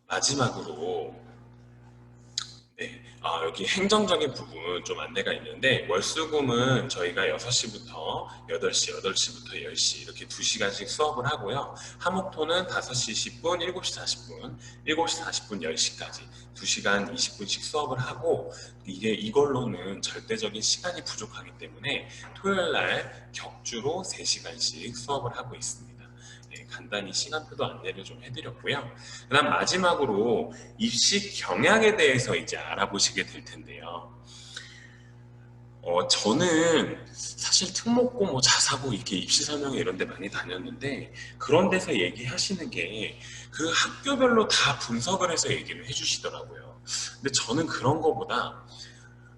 마지막으로 네, 여기 행정적인 부분 좀 안내가 있는데 월수금은 저희가 6시부터 8시, 8시부터 10시 이렇게 2시간씩 수업을 하고요. 화목토는 5시 10분, 7시 40분, 7시 40분, 10시까지 2시간 20분씩 수업을 하고 이걸로는 절대적인 시간이 부족하기 때문에 토요일 날 격주로 3시간씩 수업을 하고 있습니다. 네, 간단히 시간표도 안내를 좀 해드렸고요. 그다음 마지막으로 입시 경향에 대해서 이제 알아보시게 될 텐데요. 저는 사실 특목고 뭐 자사고 이렇게 입시 설명회 이런 데 많이 다녔는데 그런 데서 얘기하시는 게 그 학교별로 다 분석을 해서 얘기를 해주시더라고요. 근데 저는 그런 거보다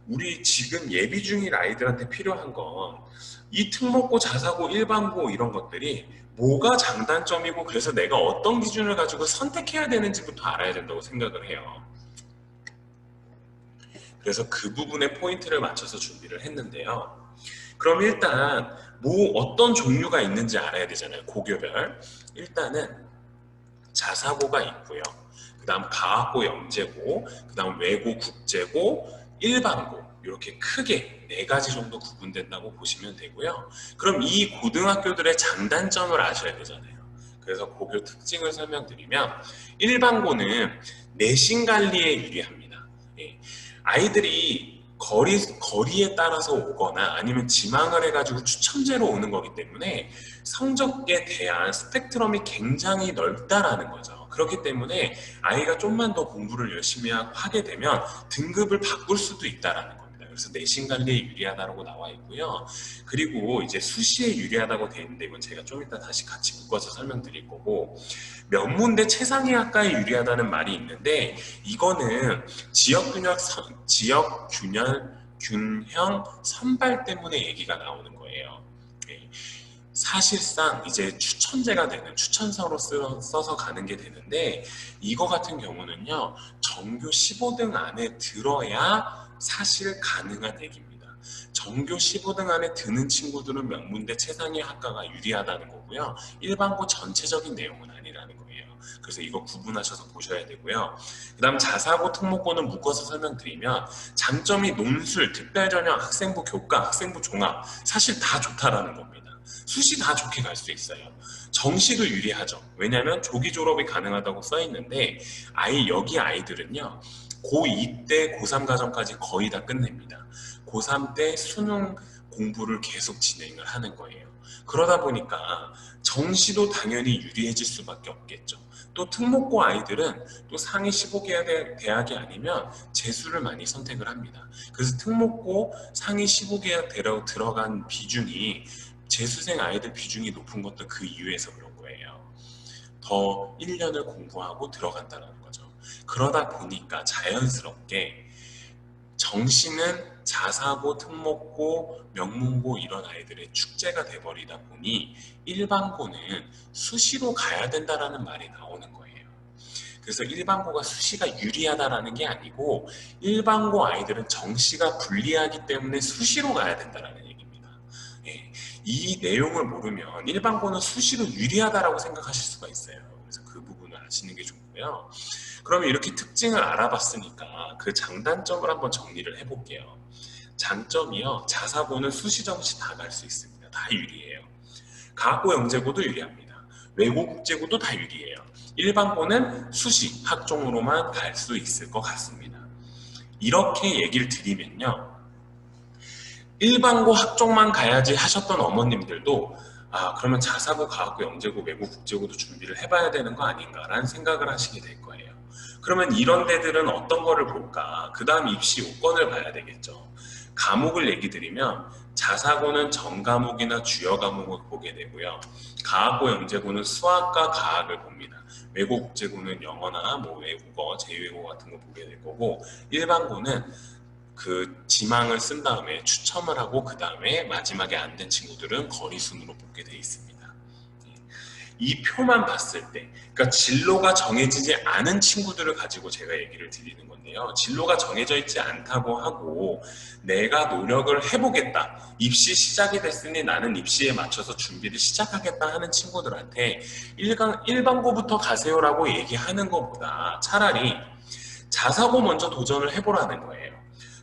우리 지금 예비 중인 아이들한테 필요한 건 이 특목고, 자사고, 일반고 이런 것들이 뭐가 장단점이고 그래서 내가 어떤 기준을 가지고 선택해야 되는지부터 알아야 된다고 생각을 해요. 그래서 그 부분에 포인트를 맞춰서 준비를 했는데요. 그럼 일단 뭐 어떤 종류가 있는지 알아야 되잖아요. 고교별. 일단은 자사고가 있고요. 그 다음 가학고 영재고, 그 다음 외고 국제고, 일반고 이렇게 크게 4가지 정도 구분된다고 보시면 되고요. 그럼 이 고등학교들의 장단점을 아셔야 되잖아요. 그래서 고교 특징을 설명드리면 일반고는 내신 관리에 유리합니다. 예. 아이들이 거리에 따라서 오거나 아니면 지망을 해가지고 추첨제로 오는 거기 때문에 성적에 대한 스펙트럼이 굉장히 넓다라는 거죠. 그렇기 때문에 아이가 좀만 더 공부를 열심히 하게 되면 등급을 바꿀 수도 있다라는 겁니다. 그래서 내신 관리에 유리하다고 나와 있고요. 그리고 이제 수시에 유리하다고 되어 있는데 이건 제가 좀 이따 다시 같이 묶어서 설명드릴 거고 명문대 최상위학과에 유리하다는 말이 있는데 이거는 균형 선발 때문에 얘기가 나오는 거예요. 네. 사실상 이제 추천제가 되는 추천서로 써서 가는 게 되는데 이거 같은 경우는요 전교 15등 안에 들어야 사실 가능한 얘기입니다. 전교 15등 안에 드는 친구들은 명문대 최상위 학과가 유리하다는 거고요. 일반고 전체적인 내용은 아니라는 거예요. 그래서 이거 구분하셔서 보셔야 되고요. 그 다음 자사고 특목고는 묶어서 설명드리면 장점이 논술, 특별전형, 학생부 교과, 학생부 종합 사실 다 좋다라는 겁니다. 수시 다 좋게 갈 수 있어요. 정시도 유리하죠. 왜냐하면 조기 졸업이 가능하다고 써 있는데 여기 아이들은요 고2 때 고3 과정까지 거의 다 끝냅니다. 고3 때 수능 공부를 계속 진행을 하는 거예요. 그러다 보니까 정시도 당연히 유리해질 수밖에 없겠죠. 또 특목고 아이들은 또 상위 15개 대학이 아니면 재수를 많이 선택을 합니다. 그래서 특목고 상위 15개 대로 들어간 비중이 재수생 아이들 비중이 높은 것도 그 이유에서 그런 거예요. 더 1년을 공부하고 들어간다는 거죠. 그러다 보니까 자연스럽게 정시는 자사고, 특목고, 명문고 이런 아이들의 축제가 돼버리다 보니 일반고는 수시로 가야 된다라는 말이 나오는 거예요. 그래서 일반고가 수시가 유리하다라는 게 아니고 일반고 아이들은 정시가 불리하기 때문에 수시로 가야 된다라는 얘기입니다. 예, 이 내용을 모르면 일반고는 수시로 유리하다라고 생각하실 수가 있어요. 그래서 그 부분을 아시는 게 좋고요. 그러면 이렇게 특징을 알아봤으니까 그 장단점을 한번 정리를 해볼게요. 장점이요. 자사고는 수시, 정시 다 갈 수 있습니다. 다 유리해요. 가학고 영재고도 유리합니다. 외고 국제고도 다 유리해요. 일반고는 수시, 학종으로만 갈 수 있을 것 같습니다. 이렇게 얘기를 드리면요. 일반고 학종만 가야지 하셨던 어머님들도 그러면 자사고, 가학고, 영재고, 외고, 국제고도 준비를 해봐야 되는 거 아닌가라는 생각을 하시게 될 거예요. 그러면 이런 데들은 어떤 거를 볼까? 그 다음 입시 요건을 봐야 되겠죠. 과목을 얘기 드리면 자사고는 전 과목이나 주요 과목을 보게 되고요. 가학고, 영재고는 수학과 과학을 봅니다. 외고, 국제고는 영어나 뭐 외국어, 제외국어 같은 거 보게 될 거고 일반고는 그 지망을 쓴 다음에 추첨을 하고 그 다음에 마지막에 안 된 친구들은 거리순으로 뽑게 돼 있습니다. 이 표만 봤을 때, 그러니까 진로가 정해지지 않은 친구들을 가지고 제가 얘기를 드리는 건데요. 진로가 정해져 있지 않다고 하고 내가 노력을 해보겠다. 입시 시작이 됐으니 나는 입시에 맞춰서 준비를 시작하겠다 하는 친구들한테 일반고부터 가세요라고 얘기하는 것보다 차라리 자사고 먼저 도전을 해보라는 거예요.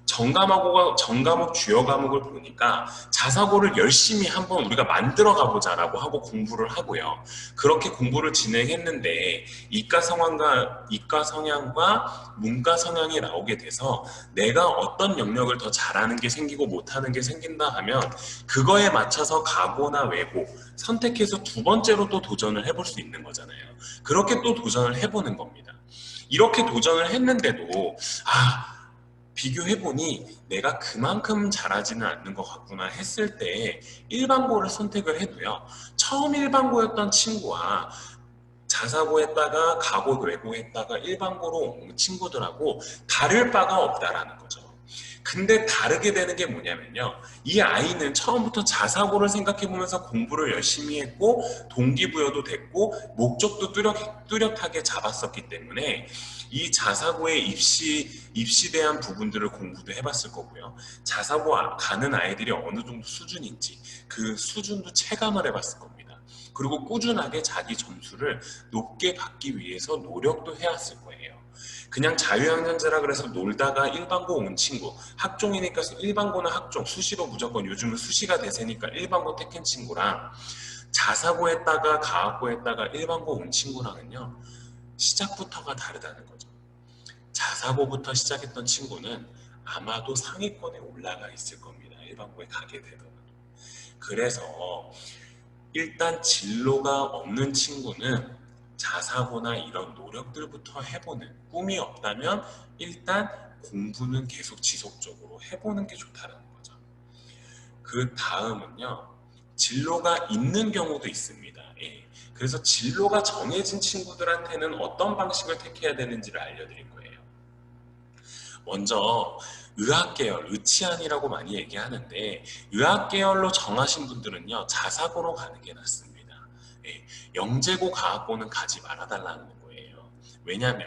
전과목 주요 과목을 보니까 자사고를 열심히 한번 우리가 만들어 가보자라고 하고 공부를 하고요. 그렇게 공부를 진행했는데 이과 성향과 문과 성향이 나오게 돼서 내가 어떤 영역을 더 잘하는 게 생기고 못하는 게 생긴다 하면 그거에 맞춰서 가고나 외고 선택해서 두 번째로 또 도전을 해볼 수 있는 거잖아요. 그렇게 또 도전을 해보는 겁니다. 이렇게 도전을 했는데도 비교해보니 내가 그만큼 잘하지는 않는 것 같구나 했을 때 일반고를 선택을 해도요. 처음 일반고였던 친구와 자사고 했다가 가고 외고 했다가 일반고로 온 친구들하고 다를 바가 없다라는 거죠. 근데 다르게 되는 게 뭐냐면요. 이 아이는 처음부터 자사고를 생각해보면서 공부를 열심히 했고 동기부여도 됐고 목적도 뚜렷하게 잡았었기 때문에 이 자사고의 입시대한 부분들을 공부도 해봤을 거고요. 자사고 가는 아이들이 어느 정도 수준인지 그 수준도 체감을 해봤을 겁니다. 그리고 꾸준하게 자기 점수를 높게 받기 위해서 노력도 해왔을 거예요. 그냥 자유학년제라 그래서 놀다가 일반고 온 친구, 학종이니까 일반고는 학종, 수시로 무조건 요즘은 수시가 대세니까 일반고 택한 친구랑 자사고 했다가 가학고 했다가 일반고 온 친구랑은요. 시작부터가 다르다는 거죠. 자사고부터 시작했던 친구는 아마도 상위권에 올라가 있을 겁니다. 일반고에 가게 되더라도. 그래서 일단 진로가 없는 친구는 자사고나 이런 노력들부터 해보는, 꿈이 없다면 일단 공부는 계속 지속적으로 해보는 게 좋다는 거죠. 그 다음은요, 진로가 있는 경우도 있습니다. 예. 그래서 진로가 정해진 친구들한테는 어떤 방식을 택해야 되는지를 알려드릴 거예요. 먼저 의학계열, 의치안이라고 많이 얘기하는데 의학계열로 정하신 분들은요, 자사고로 가는 게 낫습니다. 예, 영재고 가학고는 가지 말아달라는 거예요. 왜냐하면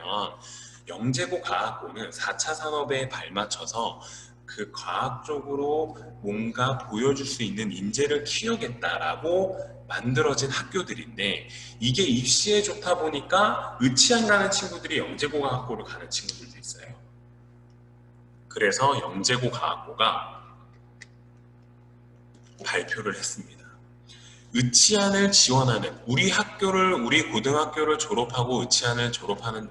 영재고 가학고는 4차 산업에 발맞춰서 그 과학적으로 뭔가 보여줄 수 있는 인재를 키우겠다라고 만들어진 학교들인데 이게 입시에 좋다 보니까 의치안 가는 친구들이 영재고 가학고를 가는 친구들도 있어요. 그래서 영재고 가학고가 발표를 했습니다. 의치안을 지원하는 우리 고등학교를 졸업하고 의치안을 졸업하는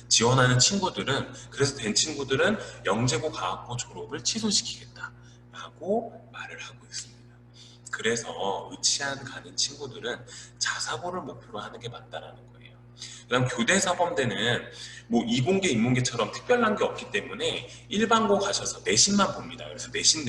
지원하는 친구들은 그래서 된 친구들은 영재고 가학고 졸업을 취소시키겠다라고 말을 하고 있습니다. 그래서 의치안 가는 친구들은 자사고를 목표로 하는 게 맞다라는 거예요. 그다음 교대사범대는 뭐 이공계, 인문계처럼 특별한 게 없기 때문에 일반고 가셔서 내신만 봅니다. 그래서 내신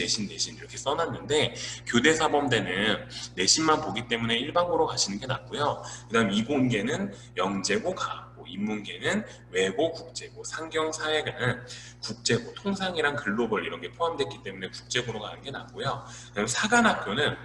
이렇게 써놨는데 교대사범대는 내신만 보기 때문에 일반고로 가시는 게 낫고요. 그다음 이공계는 영재고 가고 인문계는 외고, 국제고, 상경사회는 국제고, 통상이랑 글로벌 이런 게 포함됐기 때문에 국제고로 가는 게 낫고요. 그다음 사관학교는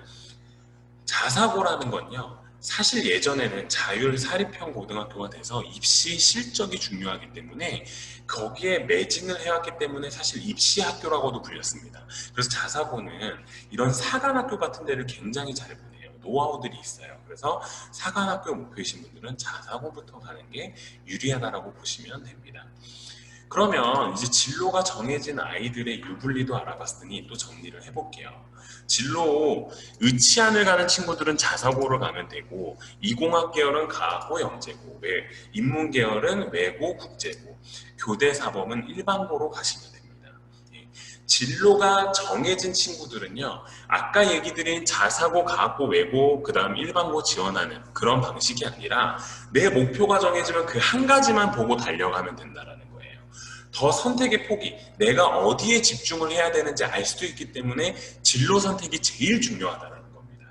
자사고라는 건요. 사실 예전에는 자율사립형 고등학교가 돼서 입시 실적이 중요하기 때문에 거기에 매진을 해왔기 때문에 사실 입시학교라고도 불렸습니다. 그래서 자사고는 이런 사관학교 같은 데를 굉장히 잘 보내요. 노하우들이 있어요. 그래서 사관학교 목표이신 분들은 자사고부터 가는 게 유리하다라고 보시면 됩니다. 그러면 이제 진로가 정해진 아이들의 유불리도 알아봤으니 또 정리를 해볼게요. 진로 의치안을 가는 친구들은 자사고를 가면 되고 이공학 계열은 가고 영재고 인문 계열은 외고 국제고 교대사범은 일반고로 가시면 됩니다. 진로가 정해진 친구들은요 아까 얘기 드린 자사고 가고 외고 그 다음 일반고 지원하는 그런 방식이 아니라 내 목표가 정해지면 그 한 가지만 보고 달려가면 된다라는 거예요. 더 선택의 폭이 내가 어디에 집중을 해야 되는지 알 수도 있기 때문에 진로 선택이 제일 중요하다는 겁니다.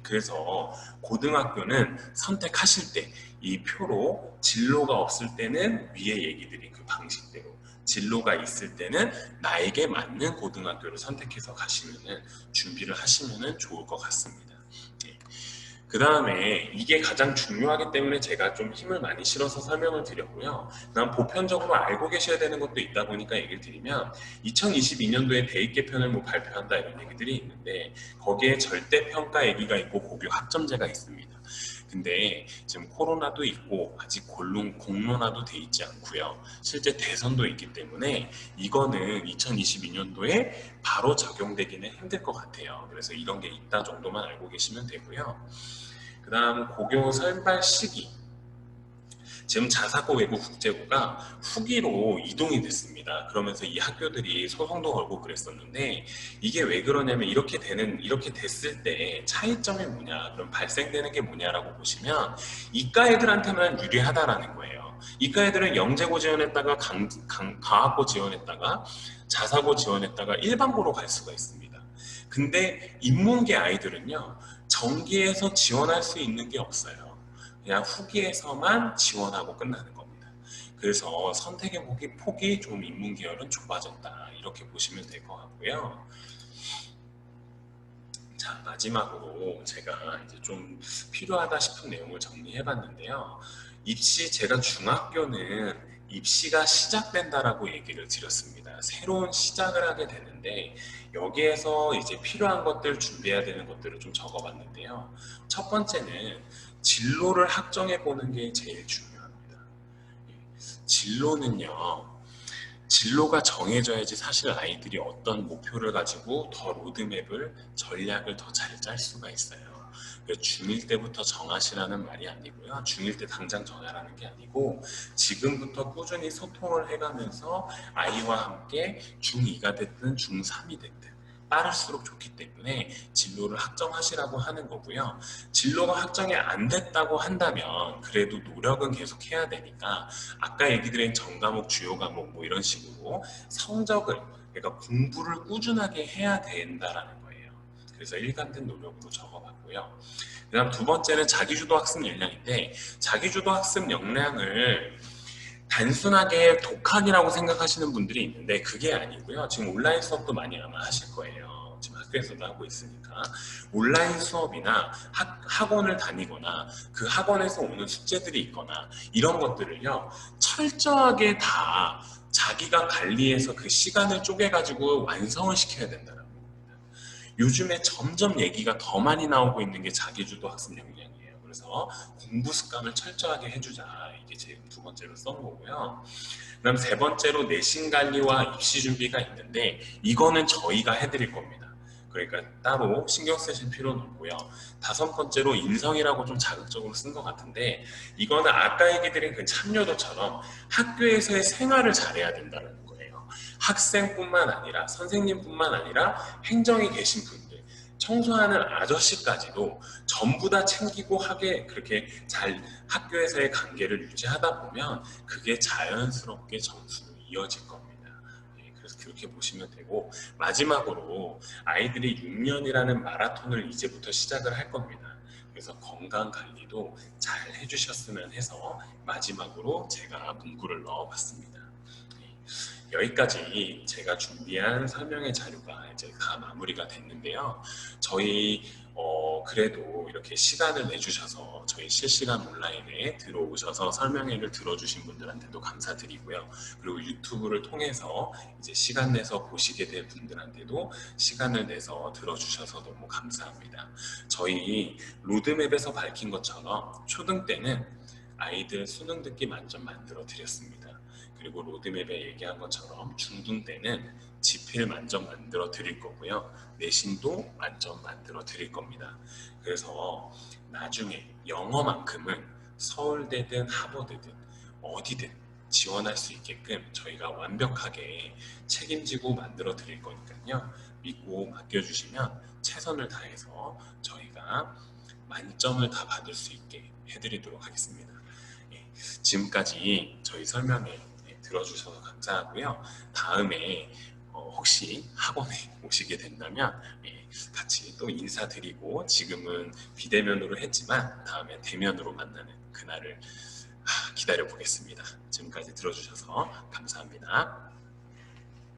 그래서 고등학교는 선택하실 때 이 표로 진로가 없을 때는 위에 얘기 드린 그 방식대로 진로가 있을 때는 나에게 맞는 고등학교를 선택해서 가시면은 준비를 하시면은 좋을 것 같습니다. 그 다음에 이게 가장 중요하기 때문에 제가 좀 힘을 많이 실어서 설명을 드렸고요. 그다음 보편적으로 알고 계셔야 되는 것도 있다 보니까 얘기를 드리면 2022년도에 대입 개편을 뭐 발표한다 이런 얘기들이 있는데 거기에 절대평가 얘기가 있고 고교 학점제가 있습니다. 근데 지금 코로나도 있고 아직 공론화도 돼 있지 않고요. 실제 대선도 있기 때문에 이거는 2022년도에 바로 적용되기는 힘들 것 같아요. 그래서 이런 게 있다 정도만 알고 계시면 되고요. 그 다음 고교 선발 시기, 지금 자사고 외고 국제고가 후기로 이동이 됐습니다. 그러면서 이 학교들이 소송도 걸고 그랬었는데 이게 왜 그러냐면 이렇게 됐을 때 차이점이 뭐냐, 그럼 발생되는 게 뭐냐라고 보시면 이과 애들한테만 유리하다라는 거예요. 이과 애들은 영재고 지원했다가 과학고 지원했다가 자사고 지원했다가 일반고로 갈 수가 있습니다. 근데 인문계 아이들은요, 정기에서 지원할 수 있는 게 없어요. 그냥 후기에서만 지원하고 끝나는 겁니다. 그래서 선택의 폭이 좀 인문계열은 좁아졌다, 이렇게 보시면 될 것 같고요. 자, 마지막으로 제가 이제 좀 필요하다 싶은 내용을 정리해 봤는데요. 제가 중학교는 입시가 시작된다라고 얘기를 드렸습니다. 새로운 시작을 하게 되는데 여기에서 이제 필요한 것들, 준비해야 되는 것들을 좀 적어봤는데요. 첫 번째는 진로를 확정해 보는 게 제일 중요합니다. 진로는요, 진로가 정해져야지 사실 아이들이 어떤 목표를 가지고 더 로드맵을, 전략을 더 잘 짤 수가 있어요. 중1 때부터 정하시라는 말이 아니고요. 중1 때 당장 정하라는 게 아니고 지금부터 꾸준히 소통을 해가면서 아이와 함께 중2가 됐든 중3이 됐든 빠를수록 좋기 때문에 진로를 확정하시라고 하는 거고요. 진로가 확정이 안 됐다고 한다면 그래도 노력은 계속 해야 되니까 아까 얘기 드린 전과목, 주요 과목 뭐 이런 식으로 성적을, 그러니까 공부를 꾸준하게 해야 된다라는 거예요. 그래서 일관된 노력으로 적어봤고요. 그 다음 두 번째는 자기주도 학습 역량인데 자기주도 학습 역량을 단순하게 독학이라고 생각하시는 분들이 있는데 그게 아니고요. 지금 온라인 수업도 많이 아마 하실 거예요. 지금 학교에서도 하고 있으니까 온라인 수업이나 학원을 다니거나 그 학원에서 오는 숙제들이 있거나 이런 것들을요, 철저하게 다 자기가 관리해서 그 시간을 쪼개가지고 완성을 시켜야 된다는 겁니다. 요즘에 점점 얘기가 더 많이 나오고 있는 게 자기주도 학습 역량이에요. 그래서 공부 습관을 철저하게 해주자, 이게 지금 두 번째로 쓴 거고요. 그다음 세 번째로 내신 관리와 입시 준비가 있는데 이거는 저희가 해드릴 겁니다. 그러니까 따로 신경 쓰실 필요는 없고요. 다섯 번째로 인성이라고 좀 자극적으로 쓴 것 같은데 이거는 아까 얘기 드린 그 참여도처럼 학교에서의 생활을 잘해야 된다는 거예요. 학생뿐만 아니라 선생님뿐만 아니라 행정에 계신 분들, 청소하는 아저씨까지도 전부 다 챙기고 하게, 그렇게 잘 학교에서의 관계를 유지하다 보면 그게 자연스럽게 점수로 이어질 겁니다. 그래서 그렇게 보시면 되고, 마지막으로 아이들이 6년이라는 마라톤을 이제부터 시작을 할 겁니다. 그래서 건강 관리도 잘 해주셨으면 해서 마지막으로 제가 문구를 넣어봤습니다. 여기까지 제가 준비한 설명의 자료가 이제 다 마무리가 됐는데요. 저희 그래도 이렇게 시간을 내주셔서 저희 실시간 온라인에 들어오셔서 설명회를 들어주신 분들한테도 감사드리고요. 그리고 유튜브를 통해서 이제 시간 내서 보시게 될 분들한테도 시간을 내서 들어주셔서 너무 감사합니다. 저희 로드맵에서 밝힌 것처럼 초등 때는 아이들 수능 듣기 만점 만들어 드렸습니다. 그리고 로드맵에 얘기한 것처럼 중등 때는 지필 만점 만들어 드릴 거고요. 내신도 만점 만들어 드릴 겁니다. 그래서 나중에 영어만큼은 서울대든 하버드든 어디든 지원할 수 있게끔 저희가 완벽하게 책임지고 만들어 드릴 거니까요. 믿고 맡겨주시면 최선을 다해서 저희가 만점을 다 받을 수 있게 해드리도록 하겠습니다. 지금까지 저희 설명회 들어주셔서 감사하고요. 다음에 혹시 학원에 오시게 된다면 같이 또 인사드리고, 지금은 비대면으로 했지만 다음에 대면으로 만나는 그날을 기다려 보겠습니다. 지금까지 들어주셔서 감사합니다.